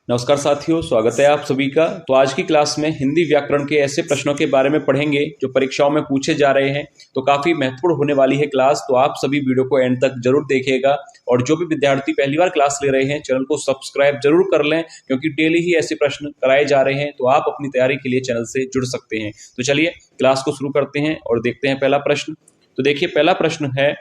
नमस्कार साथियों, स्वागत है आप सभी का। तो आज की क्लास में हिंदी व्याकरण के ऐसे प्रश्नों के बारे में पढ़ेंगे जो परीक्षाओं में पूछे जा रहे हैं। तो काफी महत्वपूर्ण होने वाली है क्लास, तो आप सभी वीडियो को एंड तक जरूर देखिएगा। और जो भी विद्यार्थी पहली बार क्लास ले रहे हैं, चैनल को सब्सक्राइब जरूर कर लें, क्योंकि डेली ही ऐसे प्रश्न कराए जा रहे हैं। तो आप अपनी तैयारी के लिए चैनल से जुड़ सकते हैं। तो चलिए क्लास को शुरू करते हैं और देखते हैं पहला प्रश्न। तो देखिए, पहला प्रश्न है,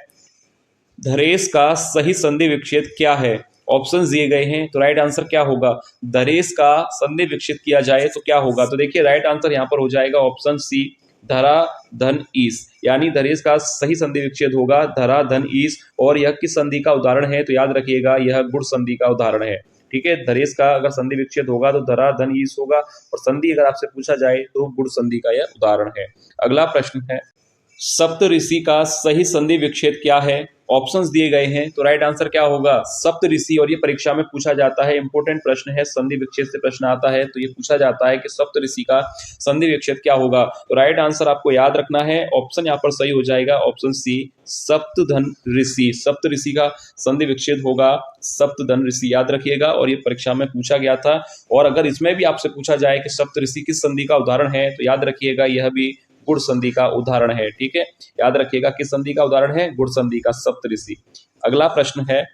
धरेश का सही संधि विच्छेद क्या है? ऑप्शन दिए गए हैं, तो राइट आंसर क्या होगा? धरेश का संधि विच्छेद किया जाए तो क्या होगा? तो देखिए, राइट आंसर यहाँ पर हो जाएगा ऑप्शन सी, धरा धन ईस। यानी धरेश का सही संधि विच्छेद होगा धरा धन ईस। और यह किस संधि का उदाहरण है? तो याद रखिएगा, यह गुण संधि का उदाहरण है। ठीक है, धरेश का अगर संधि विच्छेद होगा तो धरा धन ईस होगा, और संधि अगर आपसे पूछा जाए तो गुण संधि का यह उदाहरण है। अगला प्रश्न है, सप्तऋषि का सही संधि विच्छेद क्या है? ऑप्शंस दिए गए हैं, तो राइट आंसर क्या होगा? सप्तऋषि। और ये परीक्षा में पूछा जाता है, इंपॉर्टेंट प्रश्न है, संधि विच्छेद से प्रश्न आता है तो ये पूछा जाता है कि सप्तऋषि का संधि विच्छेद क्या होगा। तो राइट आंसर आपको याद रखना है, ऑप्शन यहाँ पर सही हो जाएगा, ऑप्शन सी, सप्तधन ऋषि। सप्तऋषि का संधि विच्छेद होगा सप्तधन ऋषि, याद रखिएगा। और ये परीक्षा में पूछा गया था। और अगर इसमें भी आपसे पूछा जाए कि सप्तऋषि किस संधि का उदाहरण है, तो याद रखिएगा, यह भी गुण संधि का उदाहरण है। ठीक है, याद रखिएगा किस संधि का उदाहरण है? गुण संधि का, सप्तऋषि। अगला प्रश्न है,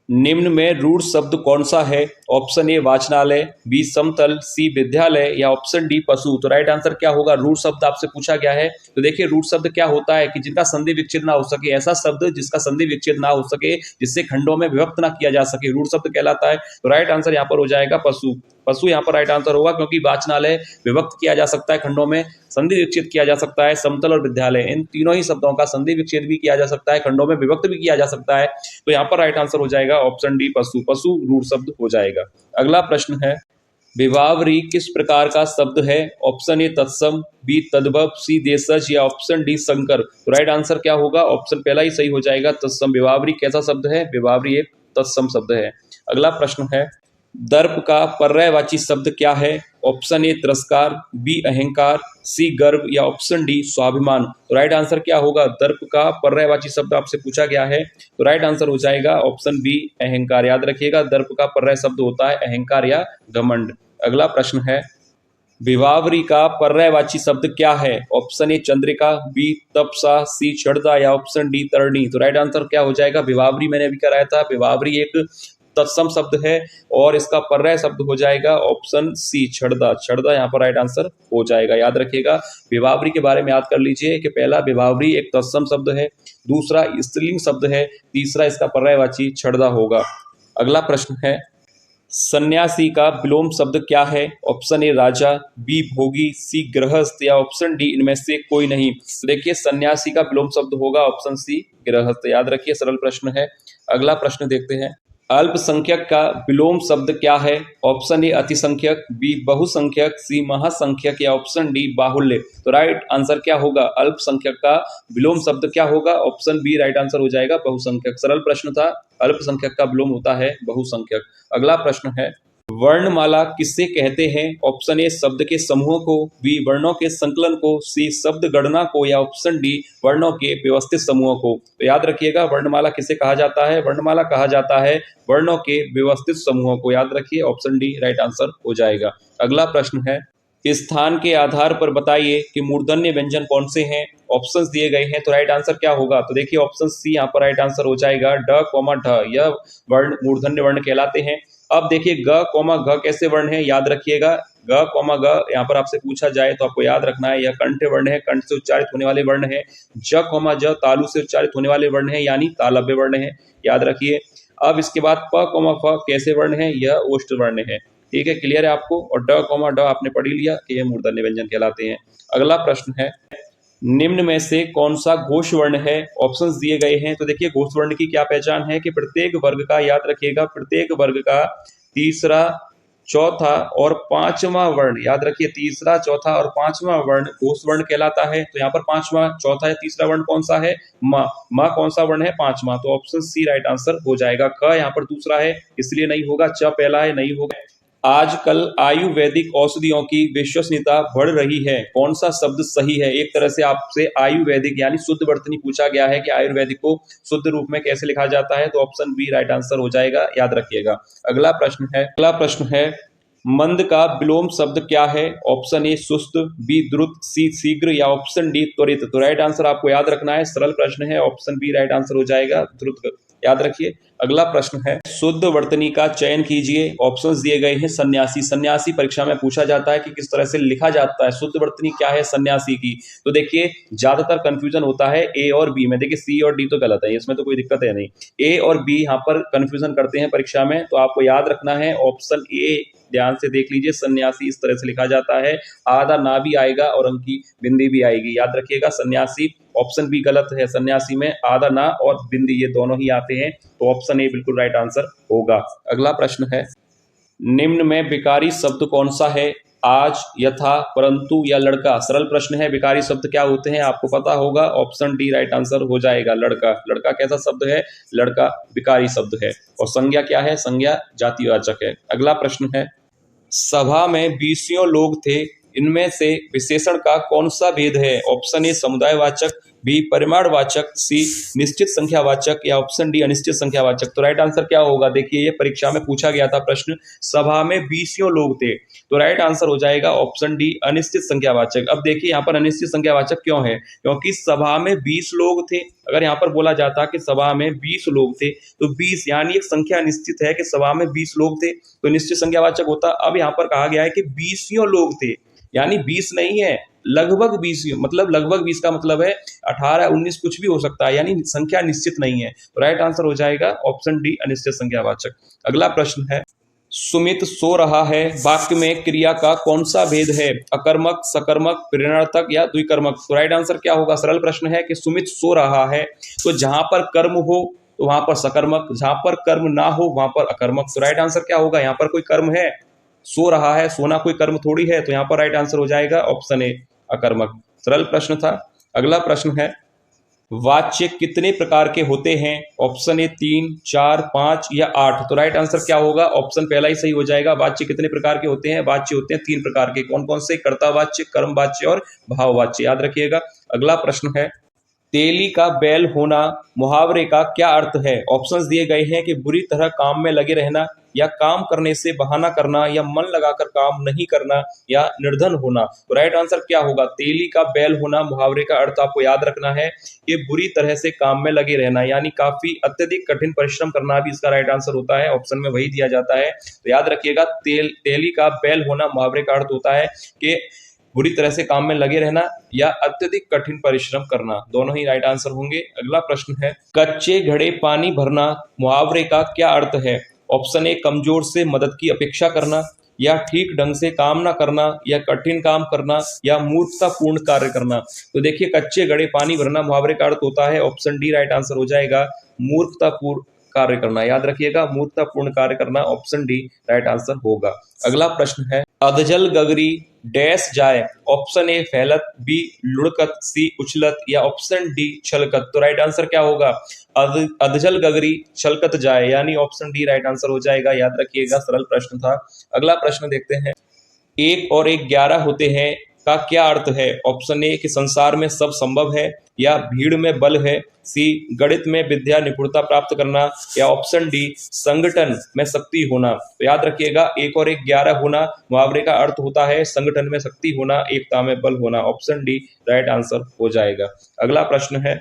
निम्न में रूढ़ शब्द कौन सा है? ऑप्शन ए वाचनालय, बी समतल, सी विद्यालय, या ऑप्शन डी पशु। तो राइट आंसर क्या होगा? रूढ़ शब्द आपसे पूछा गया है। तो देखिए, रूढ़ शब्द क्या होता है कि जिनका संधि विच्छेद ना हो सके, ऐसा शब्द जिसका संधि विच्छेद ना हो सके, जिससे खंडों में विभक्त ना किया जा सके, रूढ़ शब्द कहलाता है। तो राइट आंसर यहाँ पर हो जाएगा पशु। पशु यहाँ पर राइट आंसर होगा, क्योंकि वाचनालय विभक्त किया जा सकता है खंडों में, संधि विच्छेद किया जा सकता है, समतल और विद्यालय, इन तीनों ही शब्दों का संधि विच्छेद भी किया जा सकता है, खंडों में विभक्त भी किया जा सकता है। तो यहाँ पर राइट आंसर हो जाएगा ऑप्शन डी, पशु। पशु रूढ़ शब्द हो जाएगा। अगला प्रश्न है, विभावरी किस प्रकार का शब्द है? ऑप्शन ए तत्सम, बी तद्भव, सी देशज, या ऑप्शन डी संकर। तो राइट आंसर क्या होगा? ऑप्शन पहला ही सही हो जाएगा, तत्सम। विभावरी कैसा शब्द है? विभावरी एक तत्सम शब्द है। अगला प्रश्न है, दर्प का पर्यायवाची शब्द क्या है? ऑप्शन ए तिरस्कार, बी अहंकार, सी गर्व, या ऑप्शन डी स्वाभिमान। तो राइट आंसर क्या होगा? दर्प का पर्यायवाची शब्द आपसे पूछा गया है, तो राइट आंसर हो जाएगा ऑप्शन बी, अहंकार। याद रखिएगा, दर्प का पर्याय शब्द होता है अहंकार या घमंड। अगला प्रश्न है, विभावरी का पर्यायवाची शब्द क्या है? ऑप्शन ए चंद्रिका, बी तपसा, सी क्षुद्रता, या ऑप्शन डी तरणी। तो राइट आंसर क्या हो जाएगा? विभावरी मैंने अभी कराया था, विभावरी एक तत्सम शब्द है और इसका पर्याय शब्द हो जाएगा ऑप्शन सी, क्षुद्रता। क्षुद्रता यहाँ पर राइट आंसर हो जाएगा। याद रखिएगा, विभावरी के बारे में याद कर लीजिए कि पहला विभावरी एक तत्सम शब्द है, दूसरा स्त्रीलिंग शब्द है, तीसरा इसका पर्यायवाची क्षुद्रता होगा। अगला प्रश्न है, सन्यासी का विलोम शब्द क्या है? ऑप्शन ए राजा, बी भोगी, सी गृहस्थ, या ऑप्शन डी इनमें से कोई नहीं। देखिए, सन्यासी का विलोम शब्द होगा ऑप्शन सी, गृहस्थ। याद रखिए, सरल प्रश्न है। अगला प्रश्न देखते हैं, अल्पसंख्यक का विलोम शब्द क्या है? ऑप्शन ए अतिसंख्यक, बी बहुसंख्यक, सी महासंख्यक, या ऑप्शन डी बाहुल्य। तो राइट आंसर क्या होगा? अल्पसंख्यक का विलोम शब्द क्या होगा? ऑप्शन बी राइट आंसर हो जाएगा, बहुसंख्यक। सरल प्रश्न था, अल्पसंख्यक का विलोम होता है बहुसंख्यक। अगला प्रश्न है, वर्णमाला किससे कहते हैं? ऑप्शन ए शब्द के समूहों को, बी वर्णों के संकलन को, सी शब्द गणना को, या ऑप्शन डी वर्णों के व्यवस्थित समूहों को। तो याद रखिएगा, वर्णमाला किसे कहा जाता है? वर्णमाला कहा जाता है वर्णों के व्यवस्थित समूहों को। याद रखिए, ऑप्शन डी राइट आंसर हो जाएगा। अगला प्रश्न है, स्थान के आधार पर बताइए कि मूर्धन्य व्यंजन कौन से हैं? ऑप्शंस दिए गए हैं, तो राइट आंसर क्या होगा? तो देखिए, ऑप्शन सी यहाँ पर राइट आंसर हो जाएगा, ड कॉमा ढ। यह वर्ण मूर्धन्य वर्ण कहलाते हैं। अब देखिए, ग कॉमा घ कैसे वर्ण है? याद रखिएगा, ग कॉमा ग यहाँ पर आपसे पूछा जाए तो आपको याद रखना है, यह कंठ वर्ण है, कंठ से उच्चारित होने वाले वर्ण है। ज कॉमा ज तालु से उच्चारित होने वाले वर्ण है, यानी तालव्य वर्ण है। याद रखिए। अब इसके बाद प कॉमा फ कैसे वर्ण है? यह ओष्ठ वर्ण है। ठीक है, क्लियर है आपको? और ड कॉमा ड आपने पढ़ लिया कि यह मूर्धन्य व्यंजन कहलाते हैं। अगला प्रश्न है, निम्न में से कौन सा घोष वर्ण है? ऑप्शंस दिए गए हैं। तो देखिए, घोष वर्ण की क्या पहचान है कि प्रत्येक वर्ग का, याद रखिएगा, प्रत्येक वर्ग का तीसरा, चौथा और पांचवा वर्ण, याद रखिए, तीसरा, चौथा और पांचवा वर्ण घोष वर्ण कहलाता है। तो यहाँ पर पांचवा, चौथा या तीसरा वर्ण कौन सा है? म। म कौन सा वर्ण है? पांचवा। तो ऑप्शन सी राइट आंसर हो जाएगा। क यहाँ पर दूसरा है, इसलिए नहीं होगा। च पहला है, नहीं होगा। आजकल आयुर्वेदिक औषधियों की विश्वसनीयता बढ़ रही है, कौन सा शब्द सही है? एक तरह से आपसे आयुर्वेदिक यानी शुद्ध वर्तनी पूछा गया है कि आयुर्वेदिक को शुद्ध रूप में कैसे लिखा जाता है, तो ऑप्शन बी राइट आंसर हो जाएगा। याद रखिएगा। अगला प्रश्न है मंद का विलोम शब्द क्या है? ऑप्शन ए सुस्त, बी द्रुत, सी शीघ्र या ऑप्शन डी त्वरित। तो राइट आंसर आपको याद रखना है, सरल प्रश्न है, ऑप्शन बी राइट आंसर हो जाएगा, द्रुत। याद रखिए। अगला प्रश्न है, शुद्ध वर्तनी का चयन कीजिए। ऑप्शंस दिए गए हैं। सन्यासी, सन्यासी परीक्षा में पूछा जाता है कि किस तरह से लिखा जाता है, शुद्ध वर्तनी क्या है सन्यासी की। तो देखिए ज्यादातर कंफ्यूजन होता है ए और बी में। देखिए सी और डी तो गलत है, इसमें तो कोई दिक्कत है नहीं। ए और बी यहाँ पर कंफ्यूजन करते हैं परीक्षा में, तो आपको याद रखना है ऑप्शन ए। ध्यान से देख लीजिए, सन्यासी इस तरह से लिखा जाता है, आधा ना भी आएगा और अंक की बिंदी भी आएगी। याद रखिएगा सन्यासी। ऑप्शन बी गलत है, सन्यासी में आधा ना और बिंदी ये दोनों ही आते हैं, तो ऑप्शन ए बिल्कुल राइट आंसर होगा। अगला प्रश्न है, निम्न में विकारी शब्द कौन सा है? आज, यथा, परंतु या लड़का। सरल प्रश्न है, विकारी शब्द क्या होते हैं आपको पता होगा, ऑप्शन डी राइट आंसर हो जाएगा, लड़का। लड़का कैसा शब्द है? लड़का विकारी शब्द है। और संज्ञा क्या है? संज्ञा जातिवाचक है। अगला प्रश्न है, सभा में 20 लोग थे, इनमें से विशेषण का कौन सा भेद है? ऑप्शन ए समुदायवाचक, बी परिमाणवाचक, सी निश्चित संख्यावाचक या ऑप्शन डी अनिश्चित संख्यावाचक। तो राइट आंसर क्या होगा? देखिए ये परीक्षा में पूछा गया था प्रश्न, सभा में 20 लोग थे, तो राइट आंसर हो जाएगा ऑप्शन डी अनिश्चित संख्यावाचक। अब देखिए यहाँ पर अनिश्चित संख्यावाचक क्यों है? क्योंकि सभा में 20 लोग थे। अगर यहाँ पर बोला जाता कि सभा में 20 लोग थे, तो 20 यानी एक संख्या निश्चित है कि सभा में 20 लोग थे, तो निश्चित संख्यावाचक होता। अब यहाँ पर कहा गया है कि 20 लोग थे, यानी 20 नहीं है, लगभग 20, मतलब लगभग 20 का मतलब है 18, 19 कुछ भी हो सकता है, यानी संख्या निश्चित नहीं है। तो राइट आंसर हो जाएगा ऑप्शन डी अनिश्चित संख्यावाचक। अगला प्रश्न है, सुमित सो रहा है, वाक्य में क्रिया का कौन सा भेद है? अकर्मक, सकर्मक, प्रेरणार्थक या द्विकर्मक। तो राइट आंसर क्या होगा? सरल प्रश्न है कि सुमित सो रहा है, तो जहां पर कर्म हो तो वहां पर सकर्मक, जहां पर कर्म ना हो वहां पर अकर्मक। तो राइट आंसर क्या होगा? यहाँ पर कोई कर्म है, सो रहा है, सोना कोई कर्म थोड़ी है, तो यहाँ पर राइट आंसर हो जाएगा ऑप्शन ए अकर्मक। सरल प्रश्न था। अगला प्रश्न है, वाच्य कितने प्रकार के होते हैं? ऑप्शन ए 3, 4, 5 या 8। तो राइट आंसर क्या होगा? ऑप्शन पहला ही सही हो जाएगा। वाच्य कितने प्रकार के होते हैं? वाच्य होते हैं 3 प्रकार के। कौन कौन से? कर्तावाच्य, कर्मवाच्य और भाववाच्य। याद रखिएगा। अगला प्रश्न है, तेली का बैल होना मुहावरे का क्या अर्थ है? ऑप्शंस दिए गए हैं कि बुरी तरह काम में लगे रहना, या काम करने से बहाना करना, या मन लगाकर काम नहीं करना, या निर्धन होना। तो राइट आंसर क्या होगा? तेली का बैल होना मुहावरे का अर्थ आपको याद रखना है कि बुरी तरह से काम में लगे रहना, यानी काफी अत्यधिक कठिन परिश्रम करना भी इसका राइट आंसर होता है। ऑप्शन में वही दिया जाता है, तो याद रखिएगा तेली का बैल होना मुहावरे का अर्थ होता है कि बुरी तरह से काम में लगे रहना या अत्यधिक कठिन परिश्रम करना, दोनों ही राइट आंसर होंगे। अगला प्रश्न है, कच्चे घड़े पानी भरना मुहावरे का क्या अर्थ है? ऑप्शन ए कमजोर से मदद की अपेक्षा करना, या ठीक ढंग से काम ना करना, या कठिन काम करना, या मूर्खतापूर्ण कार्य करना। तो देखिए कच्चे घड़े पानी भरना मुहावरे का अर्थ होता है, ऑप्शन डी राइट आंसर हो जाएगा, मूर्खतापूर्ण कार्य करना। याद रखिएगा, मूर्खतापूर्ण कार्य करना, ऑप्शन डी राइट आंसर होगा। अगला प्रश्न है, अधजल गगरी डैश जाए। ऑप्शन ए फैलत, बी लुढ़कत, सी उछलत, या ऑप्शन डी छलकत। तो राइट आंसर क्या होगा? अधजल गगरी छलकत जाए, यानी ऑप्शन डी राइट आंसर हो जाएगा। याद रखिएगा, सरल प्रश्न था। अगला प्रश्न देखते हैं, 1 और 1 11 होते हैं का क्या अर्थ है? ऑप्शन ए कि संसार में सब संभव है, या भीड़ में बल है, सी गणित में विद्या निपुणता प्राप्त करना, या ऑप्शन डी संगठन में शक्ति होना। तो याद रखिएगा, 1 और 1 11 होना मुहावरे का अर्थ होता है संगठन में शक्ति होना, एकता में बल होना। ऑप्शन डी राइट आंसर हो जाएगा। अगला प्रश्न है,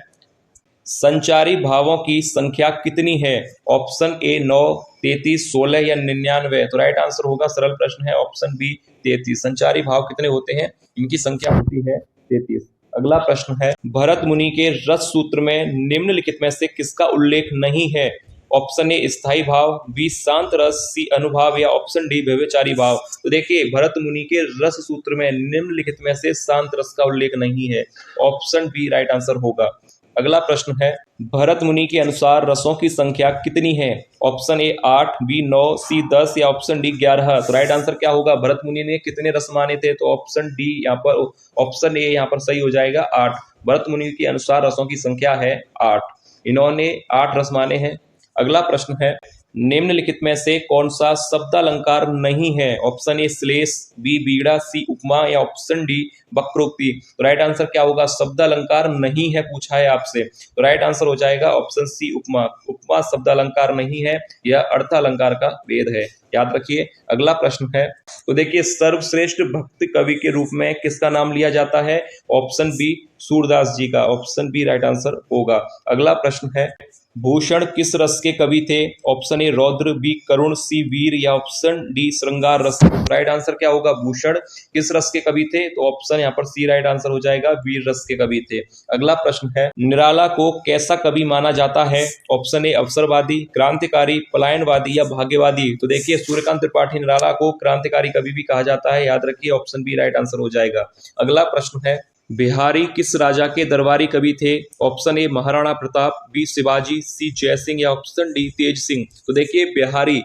संचारी भावों की संख्या कितनी है? ऑप्शन ए 9, 33, 16 या 99। तो राइट आंसर होगा, सरल प्रश्न है, ऑप्शन बी 33। संचारी भाव कितने होते हैं? इनकी संख्या होती है 33। अगला प्रश्न है, भरत मुनि के रस सूत्र में निम्नलिखित में से किसका उल्लेख नहीं है? ऑप्शन ए स्थायी भाव, बी शांत रस, सी अनुभाव, या ऑप्शन डी व्यभिचारी भाव। तो देखिए भरत मुनि के रस सूत्र में निम्नलिखित में से शांत रस का उल्लेख नहीं है, ऑप्शन बी राइट आंसर होगा। अगला प्रश्न है, भरत मुनि के अनुसार रसों की संख्या कितनी है? ऑप्शन ए 8, बी 9, सी 10, या ऑप्शन डी 11। तो राइट आंसर क्या होगा? भरत मुनि ने कितने रस माने थे? तो ऑप्शन डी यहाँ पर, ऑप्शन ए यहाँ पर सही हो जाएगा, 8। भरत मुनि के अनुसार रसों की संख्या है 8, इन्होंने 8 रस माने हैं। अगला प्रश्न है, निम्नलिखित में से कौन सा शब्दालंकार नहीं है? ऑप्शन ए श्लेष, बी बीड़ा, सी उपमा या ऑप्शन डी वक्रोक्ति। तो राइट आंसर क्या होगा? शब्दालंकार नहीं है पूछा है आपसे, तो राइट आंसर हो जाएगा ऑप्शन सी उपमा। उपमा शब्दालंकार नहीं है, यह अर्थालंकार का भेद है, याद रखिए। अगला प्रश्न है, तो देखिए सर्वश्रेष्ठ भक्त कवि के रूप में किसका नाम लिया जाता है? ऑप्शन बी सूरदास जी का, ऑप्शन बी राइट आंसर होगा। अगला प्रश्न है, भूषण किस रस के कवि थे? ऑप्शन ए रौद्र, बी करुण, सी वीर या ऑप्शन डी श्रृंगार रस। राइट आंसर क्या होगा? भूषण किस रस के कवि थे? तो ऑप्शन यहाँ पर सी राइट आंसर हो जाएगा, वीर रस के कवि थे। अगला प्रश्न है, निराला को कैसा कवि माना जाता है? ऑप्शन ए अवसरवादी, क्रांतिकारी, पलायनवादी या भाग्यवादी। तो देखिए सूर्यकांत त्रिपाठी निराला को क्रांतिकारी कवि भी कहा जाता है, याद रखिए ऑप्शन बी राइट आंसर हो जाएगा। अगला प्रश्न है, बिहारी किस राजा के दरबारी कवि थे? Option A Maharana Pratap, B Shivaji, C Jaisingh या ऑप्शन डी तेज सिंह। तो देखिए बिहारी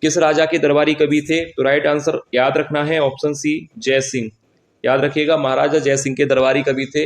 किस राजा के दरबारी कवि थे? तो राइट आंसर याद रखना है ऑप्शन सी जयसिंह, याद रखिएगा महाराजा जयसिंह के दरबारी कवि थे।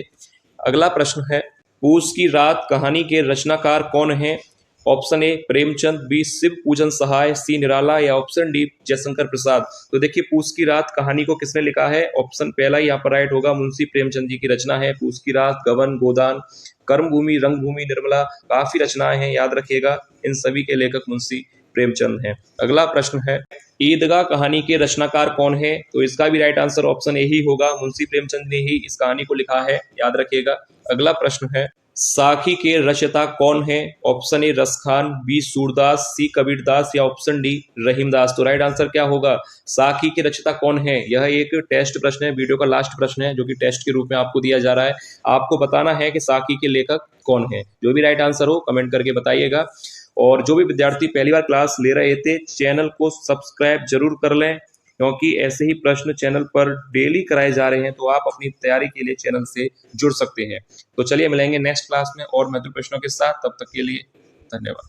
अगला प्रश्न है, पूस की रात कहानी के रचनाकार कौन है? Option A Premchand, B Shiv Pujan Sahay, सी निराला या ऑप्शन डी जयशंकर प्रसाद। तो देखिए पूस की रात कहानी को किसने लिखा है? ऑप्शन पहला यहाँ पर राइट होगा, मुंशी प्रेमचंद जी की रचना है। पूस की रात, गबन, गोदान, कर्मभूमि, रंगभूमि, निर्मला, काफी रचनाएं हैं, याद रखिएगा इन सभी के लेखक मुंशी प्रेमचंद हैं। अगला प्रश्न है, ईदगाह कहानी के रचनाकार कौन है? तो इसका भी राइट आंसर ऑप्शन ए ही होगा, मुंशी प्रेमचंद ने ही इस कहानी को लिखा है, याद रखिएगा। अगला प्रश्न है, साखी के रचयिता कौन है? Option A Raskhan, B Surdas, C Kabirdas या ऑप्शन डी रहीमदास। तो राइट आंसर क्या होगा? साखी के रचयिता कौन है? यह एक टेस्ट प्रश्न है, वीडियो का लास्ट प्रश्न है जो कि टेस्ट के रूप में आपको दिया जा रहा है। आपको बताना है कि साखी के लेखक कौन है। जो भी राइट आंसर हो कमेंट करके बताइएगा। और जो भी विद्यार्थी पहली बार क्लास ले रहे थे चैनल को सब्सक्राइब जरूर कर लें, क्योंकि ऐसे ही प्रश्न चैनल पर डेली कराए जा रहे हैं, तो आप अपनी तैयारी के लिए चैनल से जुड़ सकते हैं। तो चलिए मिलेंगे नेक्स्ट क्लास में और महत्वपूर्ण प्रश्नों के साथ, तब तक के लिए धन्यवाद।